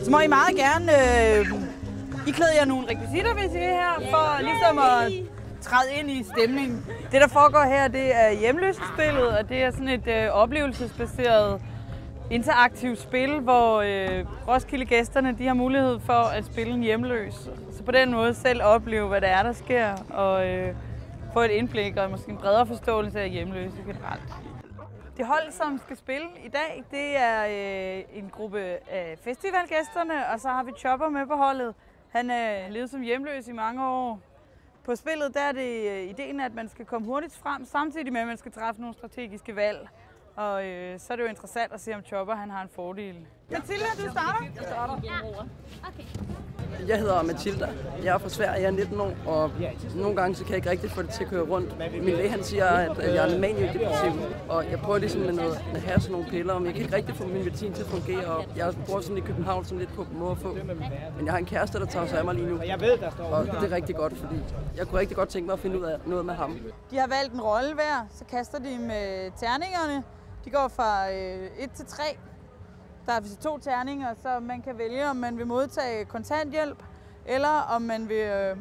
Så må I meget gerne iklæde jer nogle rekvisitter, hvis I vil her, for ligesom at træde ind i stemningen. Det, der foregår her, det er hjemløsespillet, og det er sådan et oplevelsesbaseret interaktivt spil, hvor Roskilde-gæsterne de har mulighed for at spille en hjemløs. Så på den måde selv opleve, hvad det er, der sker, og få et indblik og måske en bredere forståelse af hjemløse generelt. Det hold, som skal spille i dag, det er en gruppe af festivalgæsterne, og så har vi Chopper med på holdet. Han er levet som hjemløs i mange år. På spillet der er det ideen, at man skal komme hurtigt frem, samtidig med, at man skal træffe nogle strategiske valg. Og så er det jo interessant at se, om Chopper han har en fordel. Mathilda, du starter? Jeg starter. Ja. Okay. Jeg hedder Mathilda. Jeg er fra Sverige, jeg er 19 år, og nogle gange så kan jeg ikke rigtig få det til at køre rundt. Min læge han siger, at jeg er maniodepressiv, og jeg prøver ligesom at have sådan nogle piller, men jeg kan ikke rigtig få min medicin til at fungere. Og jeg bor sådan i København sådan lidt på må at få. Men jeg har en kæreste, der tager sig af mig lige nu, og det er rigtig godt, fordi jeg kunne rigtig godt tænke mig at finde ud af noget med ham. De har valgt en rolle hver, så kaster de med terningerne. De går fra 1 til 3. Der er 2 terninger, så man kan vælge, om man vil modtage kontanthjælp, eller om man vil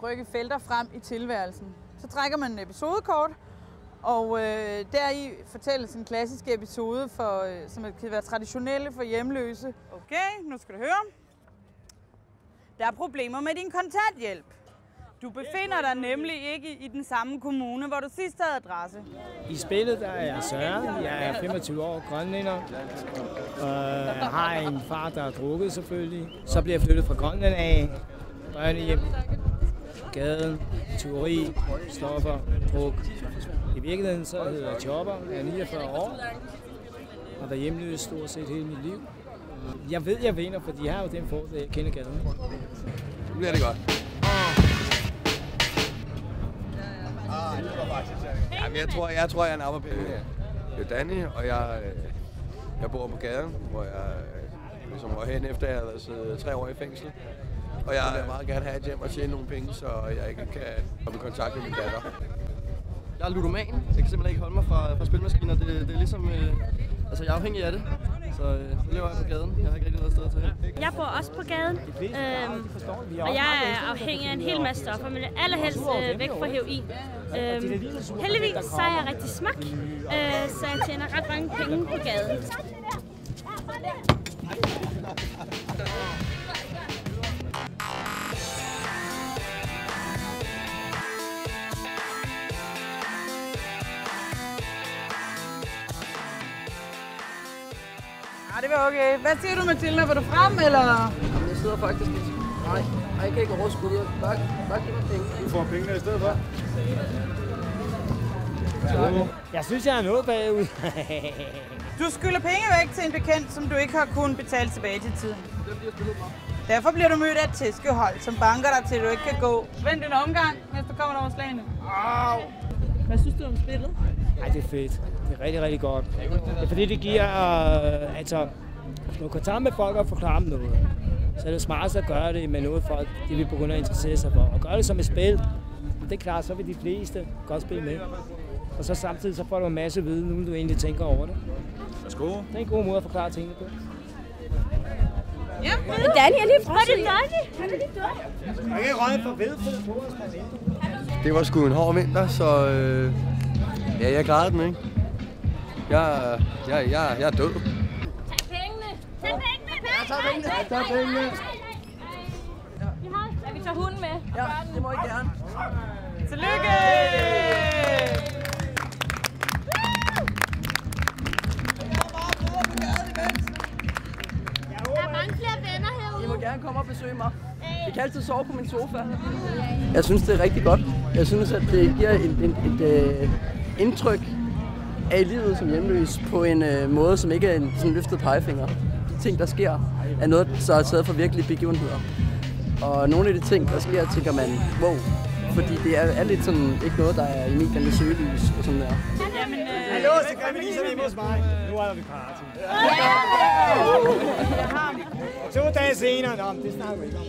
rykke felter frem i tilværelsen. Så trækker man en episodekort, og deri fortælles en klassisk episode, som kan være traditionelle for hjemløse. Okay, nu skal du høre. Der er problemer med din kontanthjælp. Du befinder dig nemlig ikke i den samme kommune, hvor du sidst havde adresse. I spillet der er jeg Søren. Jeg er 25 år, grønlænder. Jeg har en far, der har drukket selvfølgelig. Så bliver jeg flyttet fra Grønland af. Børnehjem, gaden, tyveri, stoffer, druk. I virkeligheden så hedder jeg Chopper. Jeg er 49 år. Har været hjemløs stort set hele mit liv. Jeg ved, jeg vinder, for de har jo den fordel, jeg kender gaden. Nu bliver det godt. Jamen, jeg tror, jeg er en arbejdsbillede. Jeg er Danny, og jeg bor på gaden, hvor jeg ligesom var hen efter, at jeg havde siddet 3 år i fængsel. Og jeg vil meget gerne have et hjem og tjene nogle penge, så jeg ikke kan komme i kontakt med min datter. Jeg er ludoman. Jeg kan simpelthen ikke holde mig fra spilmaskiner. Det er ligesom... altså, jeg er afhængig af det. Så lever jeg på gaden. Jeg har ikke rigtig noget sted til her. Jeg bor også på gaden, og jeg er afhængig af en hel masse stoffer, men allerhelst væk fra heroin. Heldigvis så er jeg rigtig smuk, så jeg tjener ret mange penge på gaden. Ja, det var okay. Hvad siger du, Mathilda? Var du frem, eller? Jamen, jeg sidder faktisk lidt. Nej, jeg kan ikke overskue det. Bare giv mig penge. Du får pengene i stedet for? Jeg synes, jeg er noget bagud. Du skylder penge væk til en bekendt, som du ikke har kunnet betale tilbage til tiden. Derfor bliver du mødt af et tæskehold, som banker dig til, at du ikke kan gå. Vent en omgang, mens du kommer over slagene. Au! Hvad synes du om spillet? Ej, det er fedt. Det er rigtig, rigtig godt. Det er fordi, det giver, hvis du kan tage med folk og forklare dem noget, så er det smart at gøre det med noget folk, de vil begynde at interessere sig for. Og gøre det som et spil, det er klart, så vil de fleste godt spille med. Og så samtidig så får du en masse viden, uden du egentlig tænker over det. Værsgo. Det er en god måde at forklare tingene på. Ja, Det er Danny, jeg lige fra. Det er Danny. Han er lige død. Jeg kan ikke røge for ved, for det på os. Det var sgu en hård vinter, så ja, jeg klarede den, ikke? Jeg er død. Tag pengene. Tag pengene. Jeg tager pengene. Jeg tager pengene. Ja, vi tager hunden med. Ja, det må I gerne. tillykke! Der er mange flere venner herude. I må gerne komme og besøge mig. I kan altid sove på min sofa. Jeg synes, det er rigtig godt. Jeg synes, at det giver et indtryk af livet som hjemløs på en måde, som ikke er en sådan løftet pegefinger. De ting, der sker, er noget, der er taget for virkelige begivenheder. Og nogle af de ting, der sker, tænker man, wow. Fordi det er lidt sådan, ikke noget, der er i mediernes søgelys og sådan der. Hallo, så kan vi lige sådan hjemme hos mig. Nu er vi party. 2 dage senere, nå, det snakker vi ikke om.